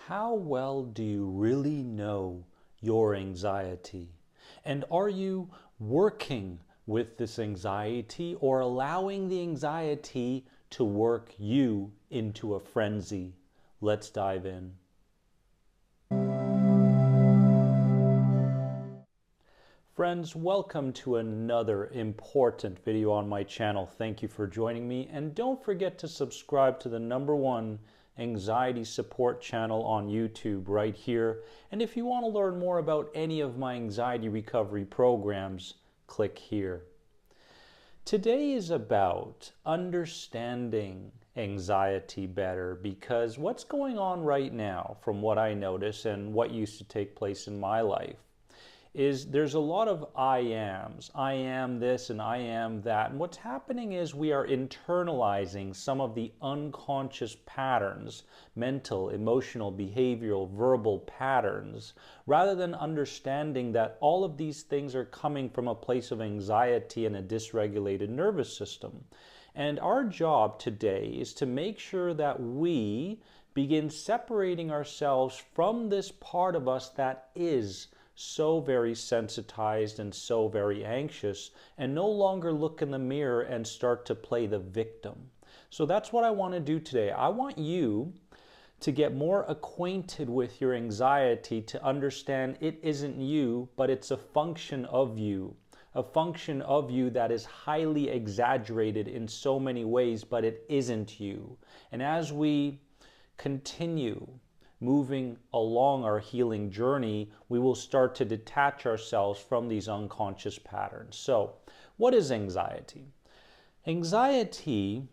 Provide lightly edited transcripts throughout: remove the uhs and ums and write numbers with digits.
How well do you really know your anxiety? And are you working with this anxiety or allowing the anxiety to work you into a frenzy? Let's dive in. Friends, welcome to another important video on my channel. Thank you for joining me, and don't forget to subscribe to the #1 anxiety support channel on YouTube right here. And if you want to learn more about any of my anxiety recovery programs, click here. Today is about understanding anxiety better, because what's going on right now, from what I notice and what used to take place in my life, is there's a lot of I ams. I am this and I am that. And what's happening is we are internalizing some of the unconscious patterns, mental, emotional, behavioral, verbal patterns, rather than understanding that all of these things are coming from a place of anxiety and a dysregulated nervous system. And our job today is to make sure that we begin separating ourselves from this part of us that is so very sensitized and so very anxious, and no longer look in the mirror and start to play the victim. So that's what I want to do today. I want you to get more acquainted with your anxiety, to understand it isn't you, but it's a function of you. A function of you that is highly exaggerated in so many ways, but it isn't you. And as we continue moving along our healing journey, we will start to detach ourselves from these unconscious patterns. So, what is anxiety? Anxiety,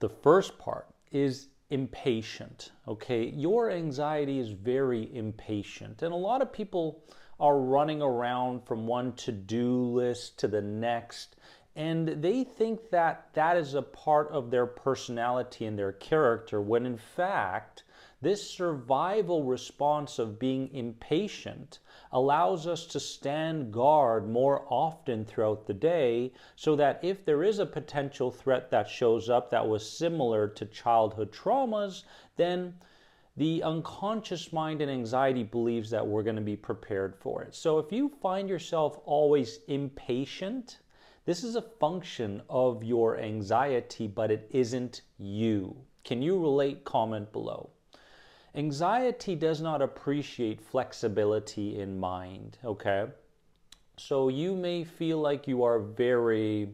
the first part, is impatient. Okay, your anxiety is very impatient, and a lot of people are running around from one to-do list to the next, and they think that that is a part of their personality and their character, when in fact this survival response of being impatient allows us to stand guard more often throughout the day, so that if there is a potential threat that shows up that was similar to childhood traumas, then the unconscious mind and anxiety believes that we're going to be prepared for it. So if you find yourself always impatient, this is a function of your anxiety, but it isn't you. Can you relate? Comment below. Anxiety does not appreciate flexibility in mind, okay? So you may feel like you are very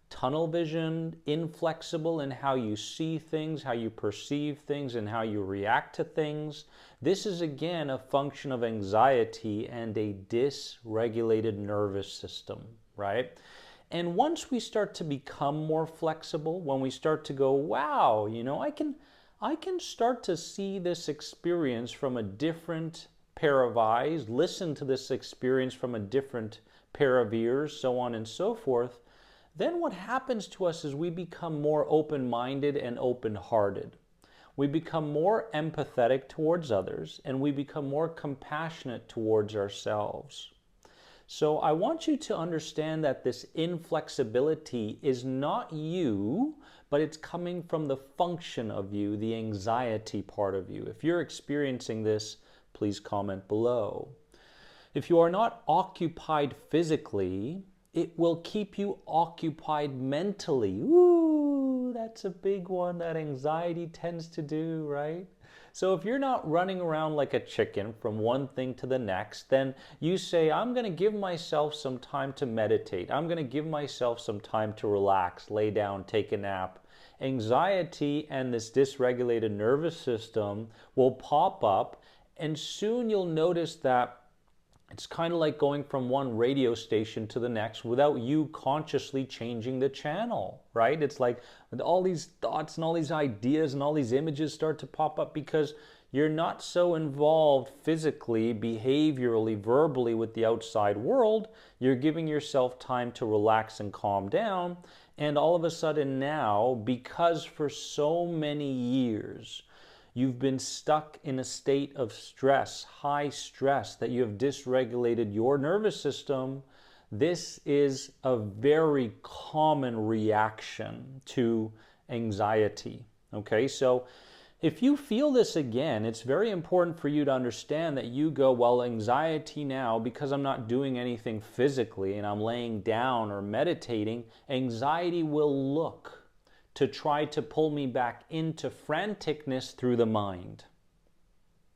tunnel visioned, inflexible in how you see things, how you perceive things, and how you react to things. This is again a function of anxiety and a dysregulated nervous system, right? And once we start to become more flexible, when we start to go, wow, I can start to see this experience from a different pair of eyes, listen to this experience from a different pair of ears, so on and so forth, then what happens to us is we become more open-minded and open-hearted. We become more empathetic towards others, and we become more compassionate towards ourselves. So I want you to understand that this inflexibility is not you, but it's coming from the function of you, the anxiety part of you. If you're experiencing this, please comment below. If you are not occupied physically, it will keep you occupied mentally. Ooh, that's a big one that anxiety tends to do, right? So if you're not running around like a chicken from one thing to the next, then you say, I'm going to give myself some time to meditate. I'm going to give myself some time to relax, lay down, take a nap. Anxiety and this dysregulated nervous system will pop up, and soon you'll notice that it's kind of like going from one radio station to the next without you consciously changing the channel, right? It's like all these thoughts and all these ideas and all these images start to pop up because you're not so involved physically, behaviorally, verbally with the outside world. You're giving yourself time to relax and calm down. And all of a sudden now, because for so many years you've been stuck in a state of stress, high stress, that you have dysregulated your nervous system, this is a very common reaction to anxiety. Okay, so If you feel this again, it's very important for you to understand that you go, well, anxiety now, because I'm not doing anything physically and I'm laying down or meditating, anxiety will look to try to pull me back into franticness through the mind,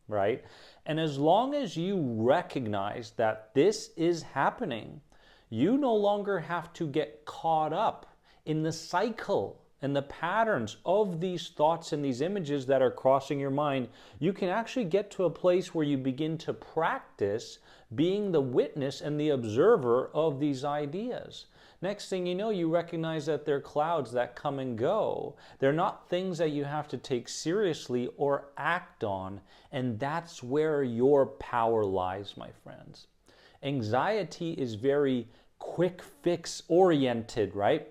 right? And as long as you recognize that this is happening, you no longer have to get caught up in the cycle and the patterns of these thoughts and these images that are crossing your mind. You can actually get to a place where you begin to practice being the witness and the observer of these ideas. Next thing you know, you recognize that they're clouds that come and go. They're not things that you have to take seriously or act on, and that's where your power lies, my friends. Anxiety is very quick fix oriented, right?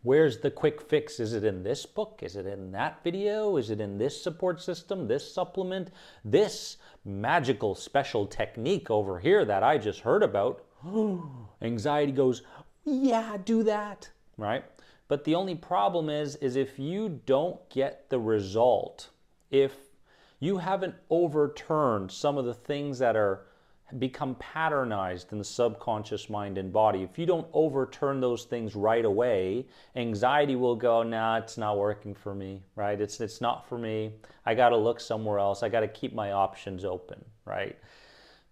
Where's the quick fix? Is it in this book? Is it in that video? Is it in this support system, this supplement, this magical special technique over here that I just heard about? Anxiety goes, yeah, do that, right? But the only problem is if you don't get the result, if you haven't overturned some of the things that are become patternized in the subconscious mind and body, if you don't overturn those things right away, anxiety will go, nah, it's not working for me, right? It's not for me. I got to look somewhere else. I got to keep my options open, right?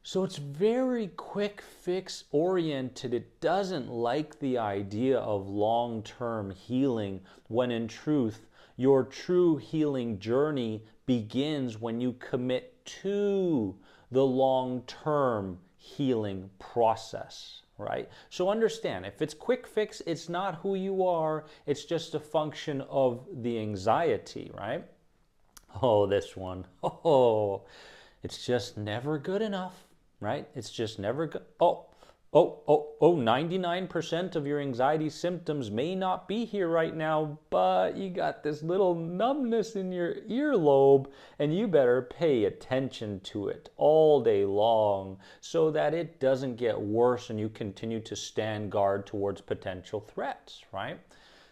So it's very quick fix oriented. It doesn't like the idea of long-term healing, when in truth, your true healing journey begins when you commit to the long-term healing process, right? So understand, if it's quick fix, it's not who you are. It's just a function of the anxiety, right? Oh, this one. Oh, it's just never good enough, right? It's just never good. 99% of your anxiety symptoms may not be here right now, but you got this little numbness in your earlobe, and you better pay attention to it all day long so that it doesn't get worse and you continue to stand guard towards potential threats, right?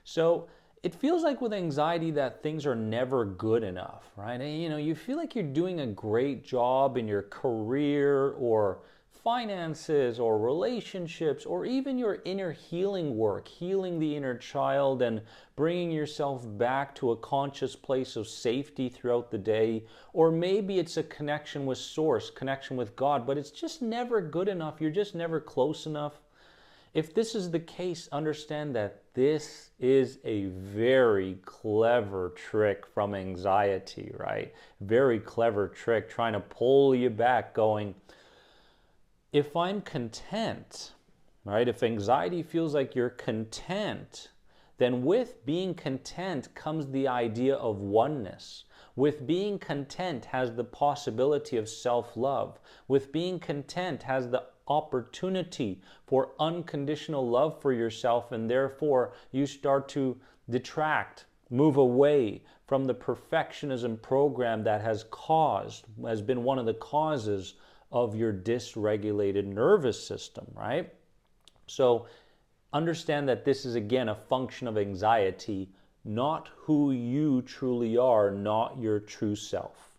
So it feels like with anxiety that things are never good enough, right? And, you feel like you're doing a great job in your career or finances or relationships, or even your inner healing work, healing the inner child and bringing yourself back to a conscious place of safety throughout the day. Or maybe it's a connection with Source, connection with God, but it's just never good enough. You're just never close enough. If this is the case, understand that this is a very clever trick from anxiety, right? Very clever trick trying to pull you back, going, if I'm content, right? If anxiety feels like you're content, then with being content comes the idea of oneness. With being content has the possibility of self-love. With being content has the opportunity for unconditional love for yourself, and therefore you start to detract, move away from the perfectionism program that has been one of the causes of your dysregulated nervous system, right? So understand that this is, again, a function of anxiety, not who you truly are, not your true self.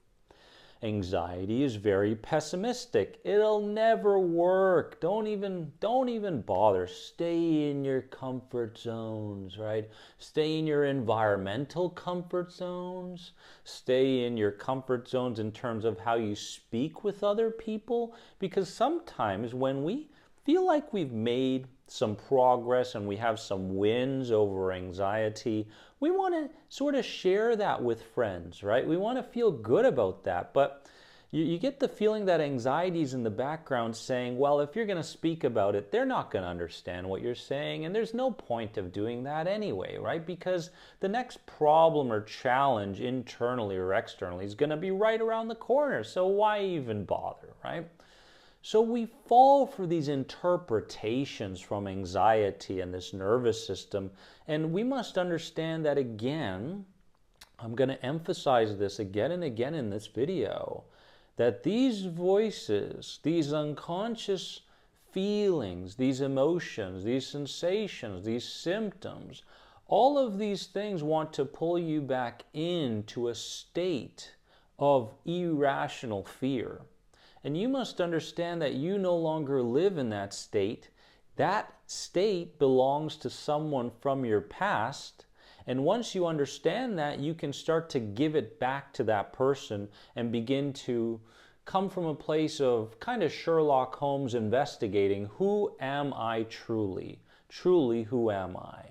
Anxiety is very pessimistic. It'll never work. Don't even bother. Stay in your comfort zones, right? Stay in your environmental comfort zones. Stay in your comfort zones in terms of how you speak with other people. Because sometimes when we feel like we've made some progress and we have some wins over anxiety, we want to sort of share that with friends, right? We want to feel good about that. But you get the feeling that anxiety is in the background saying, well, if you're going to speak about it, they're not going to understand what you're saying. And there's no point of doing that anyway, right? Because the next problem or challenge internally or externally is going to be right around the corner. So why even bother, right? So we fall for these interpretations from anxiety and this nervous system, and we must understand that, again, I'm going to emphasize this again and again in this video, that these voices, these unconscious feelings, these emotions, these sensations, these symptoms All of these things want to pull you back into a state of irrational fear. And you must understand that you no longer live in that state. That state belongs to someone from your past. And once you understand that, you can start to give it back to that person and begin to come from a place of kind of Sherlock Holmes investigating, who am I truly? Truly, who am I?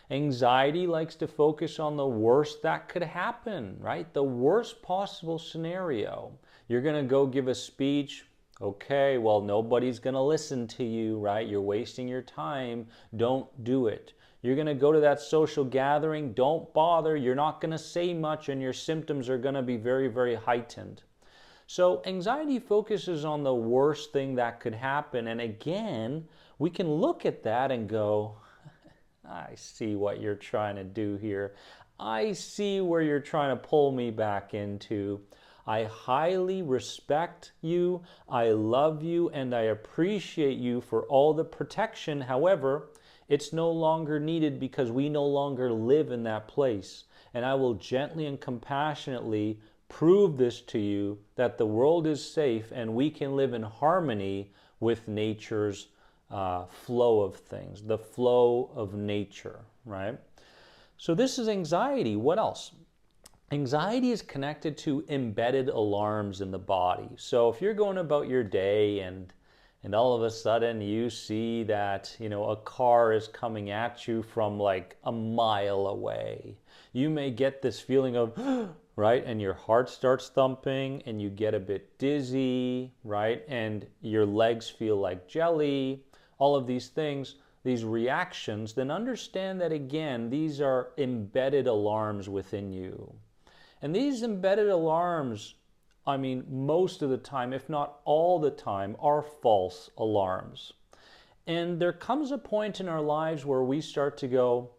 Anxiety likes to focus on the worst that could happen, right? The worst possible scenario. You're going to go give a speech. Okay, well, nobody's going to listen to you, right? You're wasting your time. Don't do it. You're going to go to that social gathering. Don't bother. You're not going to say much, and your symptoms are going to be very, very heightened. So anxiety focuses on the worst thing that could happen. And again, we can look at that and go, I see what you're trying to do here. I see where you're trying to pull me back into. I highly respect you, I love you, and I appreciate you for all the protection. However, it's no longer needed because we no longer live in that place. And I will gently and compassionately prove this to you, that the world is safe and we can live in harmony with nature's flow of things, the flow of nature, right? So this is anxiety. What else? Anxiety is connected to embedded alarms in the body. So if you're going about your day and all of a sudden you see that, a car is coming at you from like a mile away, you may get this feeling of, right? And your heart starts thumping and you get a bit dizzy, right? And your legs feel like jelly, all of these things, these reactions. Then understand that again, these are embedded alarms within you. And these embedded alarms, most of the time, if not all the time, are false alarms. And there comes a point in our lives where we start to go,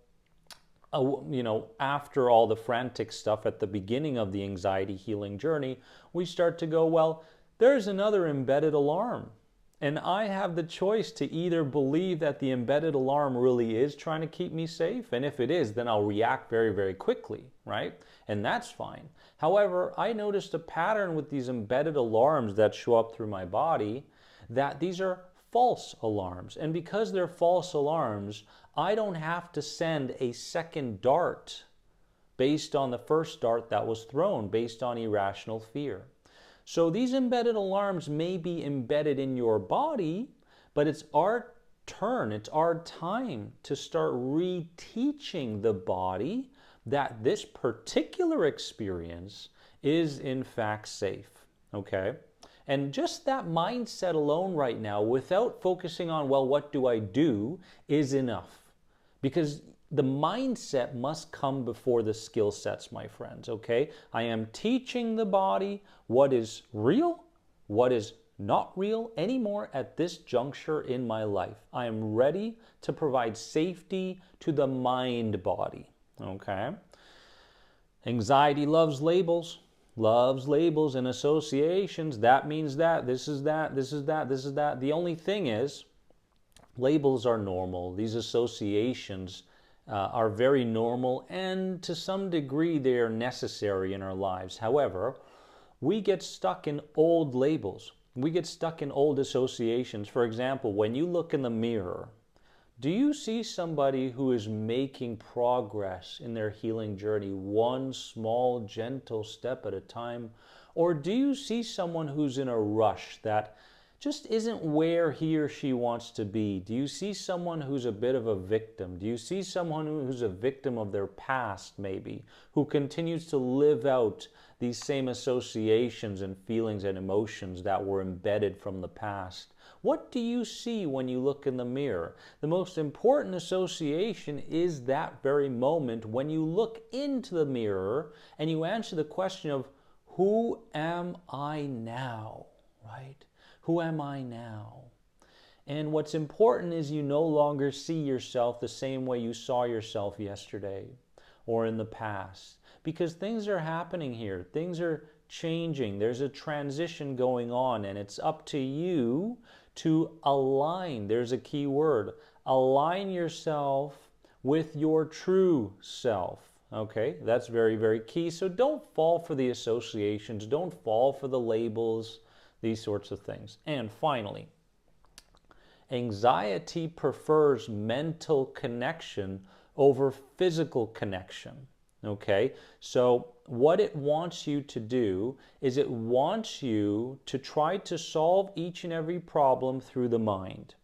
after all the frantic stuff at the beginning of the anxiety healing journey, we start to go, well, there's another embedded alarm. And I have the choice to either believe that the embedded alarm really is trying to keep me safe, and if it is, then I'll react very, very quickly, right? And that's fine. However, I noticed a pattern with these embedded alarms that show up through my body, that these are false alarms. And because they're false alarms, I don't have to send a second dart based on the first dart that was thrown, based on irrational fear. So these embedded alarms may be embedded in your body, but it's our turn, it's our time to start reteaching the body that this particular experience is in fact safe, okay? And just that mindset alone right now, without focusing on, well, what do I do, is enough. Because the mindset must come before the skill sets, my friends, okay? I am teaching the body what is real, what is not real anymore at this juncture in my life. I am ready to provide safety to the mind body, okay? Anxiety loves labels and associations. That means that, this is that, this is that, this is that. The only thing is, labels are normal. These associations are very normal, and to some degree they are necessary in our lives. However, we get stuck in old labels. We get stuck in old associations. For example, when you look in the mirror, do you see somebody who is making progress in their healing journey, one small, gentle step at a time? Or do you see someone who's in a rush that just isn't where he or she wants to be? Do you see someone who's a bit of a victim? Do you see someone who's a victim of their past, maybe, who continues to live out these same associations and feelings and emotions that were embedded from the past? What do you see when you look in the mirror? The most important association is that very moment when you look into the mirror and you answer the question of, who am I now, right? Who am I now? And what's important is you no longer see yourself the same way you saw yourself yesterday or in the past. Because things are happening here. Things are changing. There's a transition going on, and it's up to you to align. There's a key word. Align yourself with your true self. Okay, that's very, very key. So don't fall for the associations, don't fall for the labels, these sorts of things. And finally, anxiety prefers mental connection over physical connection. Okay, so what it wants you to do is it wants you to try to solve each and every problem through the mind.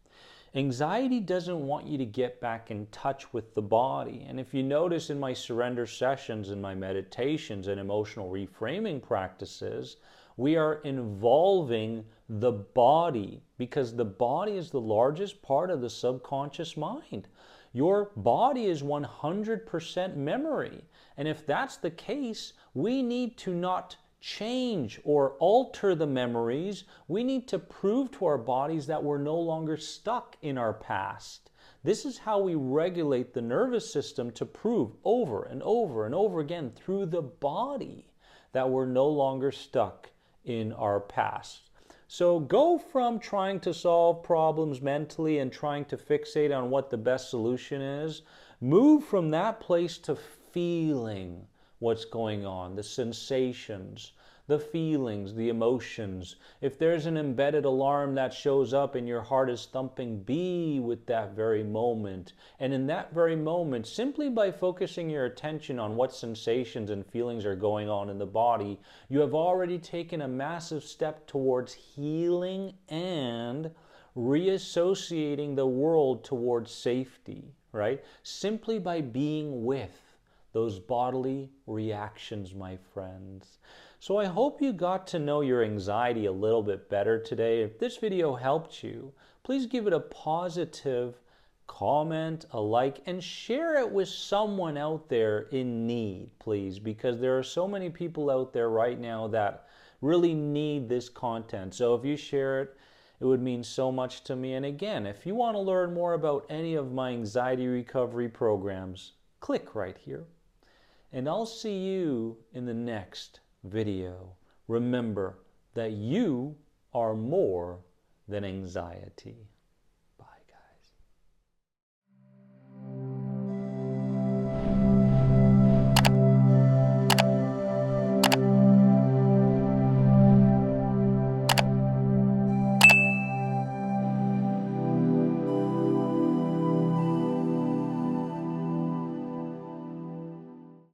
Anxiety doesn't want you to get back in touch with the body. And if you notice in my surrender sessions and my meditations and emotional reframing practices, we are involving the body because the body is the largest part of the subconscious mind. Your body is 100% memory. And if that's the case, we need to not change or alter the memories. We need to prove to our bodies that we're no longer stuck in our past. This is how we regulate the nervous system to prove over and over and over again through the body that we're no longer stuck in our past. So go from trying to solve problems mentally and trying to fixate on what the best solution is. Move from that place to feeling what's going on, the sensations, the feelings, the emotions. If there's an embedded alarm that shows up and your heart is thumping, be with that very moment. And in that very moment, simply by focusing your attention on what sensations and feelings are going on in the body, you have already taken a massive step towards healing and reassociating the world towards safety, right? Simply by being with those bodily reactions, my friends. So I hope you got to know your anxiety a little bit better today. If this video helped you, please give it a positive comment, a like, and share it with someone out there in need, please, because there are so many people out there right now that really need this content. So if you share it, it would mean so much to me. And again, if you want to learn more about any of my anxiety recovery programs, click right here. And I'll see you in the next video. Remember that you are more than anxiety.